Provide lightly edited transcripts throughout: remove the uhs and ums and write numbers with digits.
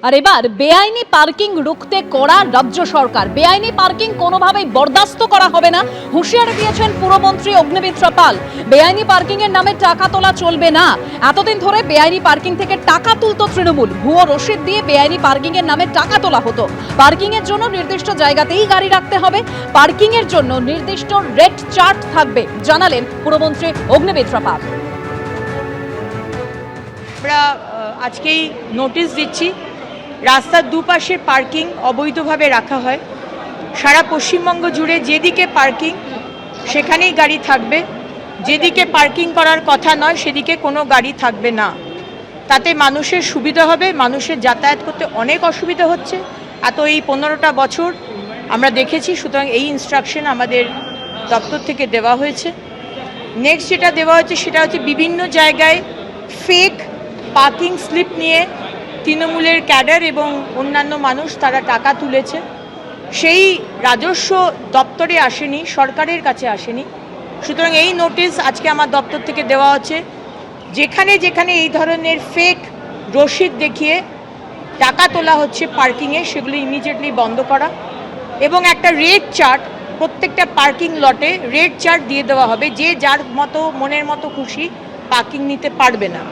আর এবার বেআইনি পার্কিং রুখতে কড়া রাজ্য সরকার। বেআইনি পার্কিং কোনোভাবেই বরদাস্ত করা হবে না, হুঁশিয়ারি দিয়েছেন পুরমন্ত্রী অগ্নিমিত্রা পাল। বেআইনি পার্কিং এর নামে টাকা তোলা চলবে না। এতদিন ধরে বেআইনি পার্কিং থেকে টাকা তুলতো তৃণমূল, ভুয়ো রসিদ দিয়ে বেআইনি পার্কিং এর নামে টাকা তোলা হতো। পার্কিং এর জন্য নির্দিষ্ট জায়গাতেই গাড়ি রাখতে হবে, পার্কিং এর জন্য নির্দিষ্ট রেট চার্ট থাকবে, জানালেন পুরমন্ত্রী অগ্নিমিত্রা পাল। আমরা আজকেই নোটিশ দিচ্ছি, রাস্তার দুপাশে পার্কিং অবৈধভাবে রাখা হয়। সারা পশ্চিমবঙ্গ জুড়ে যেদিকে পার্কিং সেখানেই গাড়ি থাকবে, যেদিকে পার্কিং করার কথা নয় সেদিকে কোনো গাড়ি থাকবে না। তাতে মানুষের সুবিধা হবে, মানুষের যাতায়াত করতে অনেক অসুবিধা হচ্ছে। এই 15টা বছর আমরা দেখেছি, সুতরাং এই ইনস্ট্রাকশন আমাদের দপ্তর থেকে দেওয়া হয়েছে। নেক্সট যেটা দেওয়া হয়েছে সেটা হচ্ছে বিভিন্ন জায়গায় ফেক পার্কিং স্লিপ নিয়ে তৃণমূলের ক্যাডার এবং অন্যান্য মানুষ তারা টাকা তুলেছে। সেই রাজস্ব দপ্তরে আসেনি, সরকারের কাছে আসেনি। সুতরাং এই নোটিশ আজকে আমার দপ্তর থেকে দেওয়া হচ্ছে, যেখানে যেখানে এই ধরনের ফেক রসিদ দেখিয়ে টাকা তোলা হচ্ছে পার্কিংয়ে, সেগুলি ইমিডিয়েটলি বন্ধ করা এবং একটা রেট চার্ট প্রত্যেকটা পার্কিং লটে রেট চার্ট দিয়ে দেওয়া হবে, যে যার মতো মনের মতো খুশি পার্কিং নিতে পারবে না।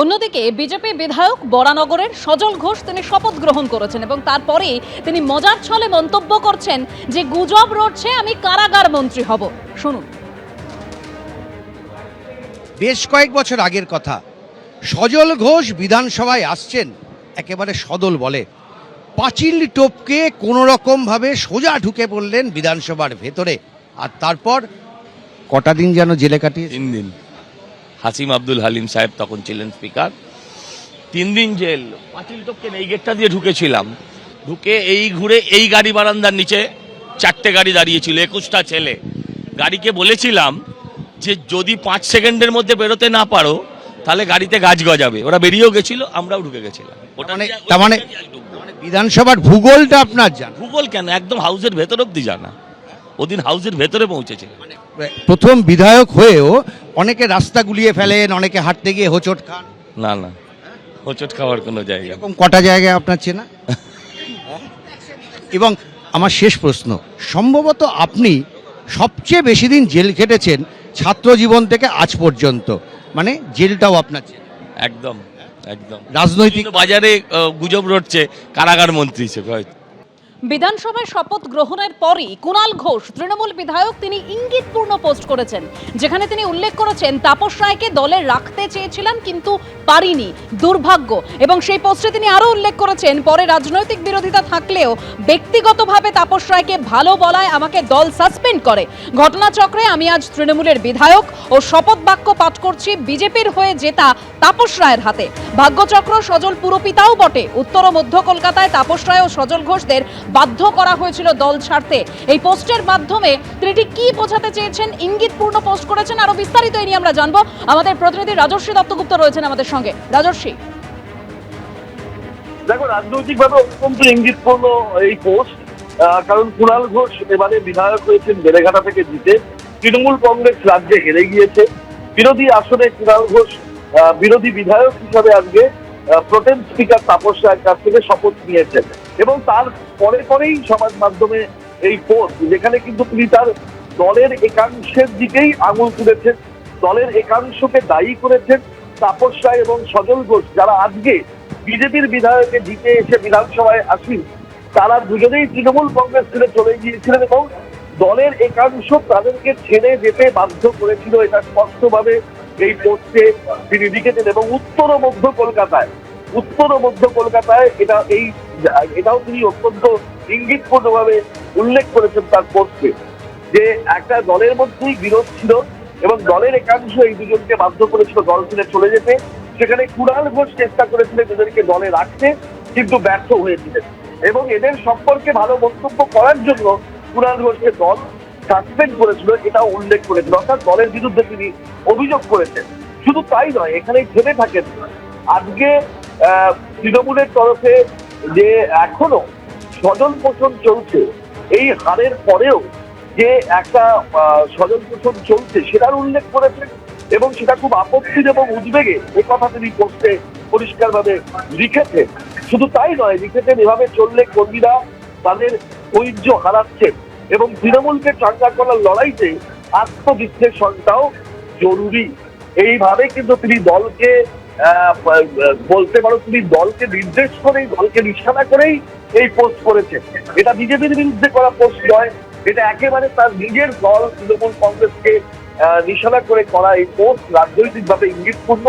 অন্যদিকে বিজেপি বিধায়ক বরানগরের সজল ঘোষ তিনি শপথ গ্রহণ করেছেন এবং তারপরে তিনি মজার ছলে মন্তব্য করছেন যে গুজব রটছে আমি কারাগার মন্ত্রী হব। শুনুন। বেশ কয়েক বছর আগের কথা, সজল ঘোষ বিধানসভায় আসছেন একেবারে সদল বলে, পাঁচিল টপকে কোনো রকমভাবে সোজা ঢুকে পড়লেন বিধানসভার ভেতরে। আর তারপর কটা দিন যেন জেলে কাটিয়ে 3 দিন। হাসিম আব্দুল হালিম সাহেব তখন ছিলেন স্পিকার। 3 দিন জেল। পাঁচিল টপকে এই গেটটা দিয়ে ঢুকেছিলাম, ঢুকে এই ঘুরে এই গাড়ি বারান্দার নিচে 4টে গাড়ি দাঁড়িয়েছিল, 21টা ছেলে। গাড়িকে বলেছিলাম যে যদি 5 সেকেন্ডের মধ্যে বেরোতে না পারো তাহলে গাড়িতে গাছ গজাবে। ওরা বেরিয়েও গেছিল, আমরাও ঢুকে গেছিলাম। তার মানে বিধানসভার ভূগোলটা আপনার জানা? ভূগোল কেন, একদম হাউসের ভেতর অব্দি জানা। ওদিন হাউসের ভেতরে পৌঁছেছে। প্রথম বিধায়ক হয়েও অনেকে রাস্তা গুলিয়ে ফেলেন, অনেকে হাঁটতে গিয়ে হোঁচট খান। না না, হোঁচট খাওয়ার কোনো জায়গা। এরকম কটা জায়গায় আপনার চেনা? এবং আমার শেষ প্রশ্ন, সম্ভবত আপনি সবচেয়ে বেশি দিন জেল খেটেছেন ছাত্র জীবন থেকে আজ পর্যন্ত, মানে জেলটাও আপনার চেনা? একদম একদম। রাজনৈতিক বাজারে গুজব রটছে কারাগার মন্ত্রী হিসেবে। হয়তো বিধানসভায় শপথ গ্রহণের পরই কুণাল ঘোষ তৃণমূল বিধায়ক তিনি ইঙ্গিতপূর্ণ পোস্ট করেছেন, যেখানে তিনি উল্লেখ করেছেন তাপস রায়কে দলে রাখতে চেয়েছিলাম কিন্তু পারিনি, দুর্ভাগ্য। এবং সেই পোস্টে তিনি আরও উল্লেখ করেছেন পরে রাজনৈতিক বিরোধিতা থাকলেও ব্যক্তিগতভাবে তাপস রায়কে ভালো বলায় আমাকে দল সাসপেন্ড করে। ঘটনাচক্রে আমি আজ তৃণমূলের বিধায়ক ও শপথ বাক্য পাঠ করছি বিজেপির হয়ে জেতা তাপস রায়ের হাতে। ভাগ্যচক্র সজল পুরপিতাও বটে। উত্তর ও মধ্য কলকাতায় তাপস রায় ও সজল ঘোষদের বাধ্য করা হয়েছিল দল ছাড়তে। এই পোস্টের মাধ্যমে তিনি ঠিক কি বোঝাতে চেয়েছেন, ইঙ্গিতপূর্ণ পোস্ট করেছেন, আরো বিস্তারিত এই নিয়ে আমরা জানবো। আমাদের প্রতিনিধি রাজর্ষী দত্তগুপ্ত রয়েছেন আমাদের সঙ্গে। রাজর্ষী, দেখো, রাজনৈতিকভাবে অত্যন্ত ইঙ্গিতপূর্ণ এই পোস্ট, কারণ কুণাল ঘোষ এবারে বিধায়ক হয়েছেন বেলেঘাটা থেকে জিতে। তৃণমূল কংগ্রেস রাজ্যে হেরে গিয়েছে। বিরোধী আসনে কুণাল ঘোষ বিরোধী বিধায়ক হিসাবে আজকে প্রোটেম স্পিকার তাপস রায়ের কাছ থেকে শপথ নিয়েছেন এবং তার পরেই সমাজ মাধ্যমে এই পোস্ট, যেখানে কিন্তু তিনি তার দলের একাংশের দিকেই আঙুল তুলেছেন, দলের একাংশকে দায়ী করেছেন। তাপস রায় এবং সজল ঘোষ যারা আজকে বিজেপির বিধায়কে জিতে এসে বিধানসভায় আসেন, তারা দুজনেই তৃণমূল কংগ্রেস ছেড়ে চলে গিয়েছিলেন এবং দলের একাংশ তাদেরকে ছেড়ে যেতে বাধ্য করেছিল। এটা স্পষ্টভাবে এই পোস্টে তিনি লিখেছেন এবং উত্তর ও মধ্য কলকাতায় এটাও তিনি অত্যন্ত ইঙ্গিতপূর্ণভাবে উল্লেখ করেছেন তার পোস্টে, যে একটা দলের মধ্যেই বিরোধ ছিল এবং দলের একাংশ এই দুজনকে বাধ্য করেছিল দল ছেড়ে চলে যেতে। সেখানে কুণাল ঘোষ চেষ্টা করেছিলেন এদেরকে দলে রাখতে, কিন্তু ব্যর্থ হয়েছিলেন এবং এদের সম্পর্কে ভালো মন্তব্য করার জন্য কুণাল ঘোষকে দল সাসপেন্ড করেছিল, এটাও উল্লেখ করেছিল। অর্থাৎ দলের বিরুদ্ধে তিনি অভিযোগ করেছেন। শুধু তাই নয়, এখানেই থেমে থাকেন। আজকে তৃণমূলের তরফে যে এখনো স্বজন পোষণ চলছে, এই হারের পরেও যে একটা স্বজন পোষণ চলছে সেটার উল্লেখ করেছেন এবং সেটা খুব আপত্তির এবং উদ্বেগে, এ কথা তিনি পোস্টে পরিষ্কারভাবে লিখেছেন। শুধু তাই নয়, লিখেছেন এভাবে চললে কর্মীরা তাদের ধৈর্য হারাচ্ছেন এবং তৃণমূলকে চাঙ্গা করার লড়াইতে আত্মবিশ্লেষণটাও জরুরি। এইভাবে কিন্তু তিনি দলকে বলতে পারো তিনি দলকে নির্দেশ করেই, দলকে নিশানা করেই এই পোস্ট করেছেন। এটা বিজেপির বিরুদ্ধে করা পোস্ট নয়, এটা একেবারে তার নিজের দল তৃণমূল কংগ্রেসকে নিশানা করে করা এই পোস্ট রাজনৈতিকভাবে ইঙ্গিতপূর্ণ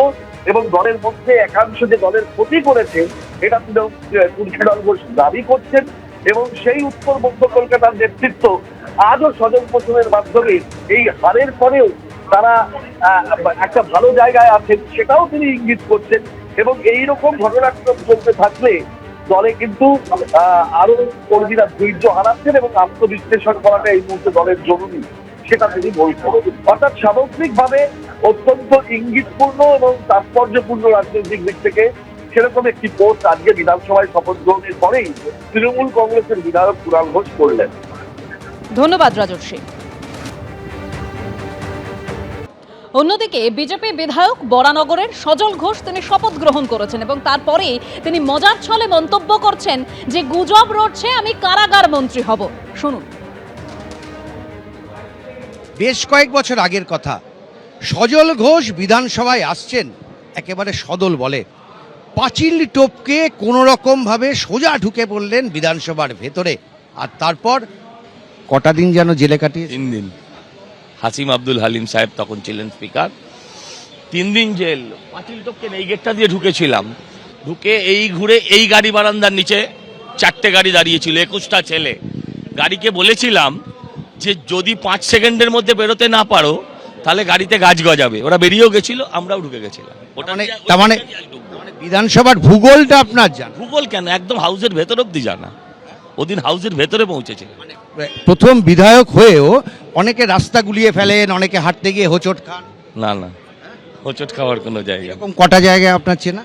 এবং দলের মধ্যে একাংশ যে দলের ক্ষতি করেছে এটা কুণাল ঘোষ দাবি করছেন এবং সেই উত্তর মধ্য কলকাতার নেতৃত্ব আজও স্বজন পোষণের মাধ্যমে এই হারের পরেও তারা একটা ভালো জায়গায় আছেন সেটাও তিনি ইঙ্গিত করছেন এবং এইরকম ঘটনাক্রম চলতে থাকলে দলে কিন্তু আরো কর্মীরা ধৈর্য হারাচ্ছেন এবং আত্মবিশ্লেষণ করাটা এই মুহূর্তে দলের জরুরি সেটা তিনি বলছেন। অর্থাৎ সামগ্রিকভাবে অত্যন্ত ইঙ্গিতপূর্ণ এবং তাৎপর্যপূর্ণ রাজনৈতিক দিক থেকে সেরকম একটি পোস্ট আজকে বিধানসভায় শপথ গ্রহণের পরেই তৃণমূল কংগ্রেসের বিধায়ক কুণাল ঘোষ করলেন। ধন্যবাদ রাজর্ষি। অন্যদিকে বিজেপি বিধায়ক বরানগরের সজল ঘোষ তিনি শপথ গ্রহণ করেছেন এবং তারপরেই তিনি মজার ছলে মন্তব্য করছেন যে গুজব রটছে আমি কারাগার মন্ত্রী হব। শুনুন। বেশ কয়েক বছর আগের কথা, সজল ঘোষ বিধানসভায় আসছেন একেবারে সদল বলে, পাঁচিল টপকে কোনো রকমভাবে সোজা ঢুকে পড়লেন বিধানসভার ভেতরে, আর তারপর কটা দিন যেন জেলে কাটিয়ে 3 দিন। হাসিম আব্দুল হালিম সাহেব তখন ছিলেন স্পিকার। 3 দিন জেল। পাঁচিল টপকে এই গেটটা দিয়ে ঢুকেছিলাম, ঢুকে এই ঘুরে এই গাড়ি বারান্দার নিচে 4টে গাড়ি দাঁড়িয়েছিল, 21টা ছেলে। গাড়িকে বলেছিলাম যে যদি 5 সেকেন্ডের মধ্যে বেরোতে না পারো তাহলে গাড়িতে গাছ গজাবে। ওরা বেরিয়েও গেছিল, আমরাও ঢুকে গেছিলাম। তার মানে বিধানসভার ভূগোলটা আপনার জানা? ভূগোল কেন, একদম হাউসের ভেতর অব্দি জানা। ওদিন হাউসের ভেতরে পৌঁছেছিল। প্রথম বিধায়ক হয়েও অনেকে রাস্তা গুলিয়ে ফেলেন, অনেকে হাঁটতে গিয়ে হোঁচট খান। না না, হোঁচট খাওয়ার কোনো জায়গা। এরকম কটা জায়গায় আপনার চেনা?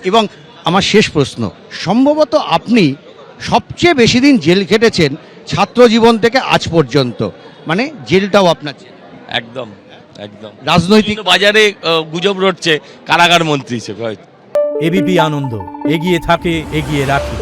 এবং আমার শেষ প্রশ্ন, সম্ভবত আপনি সবচেয়ে বেশি দিন জেল খেটেছেন ছাত্র জীবন থেকে আজ পর্যন্ত, মানে জেলটাও আপনার চেনা। একদম একদম। রাজনৈতিক বাজারে গুজব রটছে কারাগার মন্ত্রী হিসেবে হয়তো। এবিপি আনন্দ, এগিয়ে থাকে, এগিয়ে রাখে।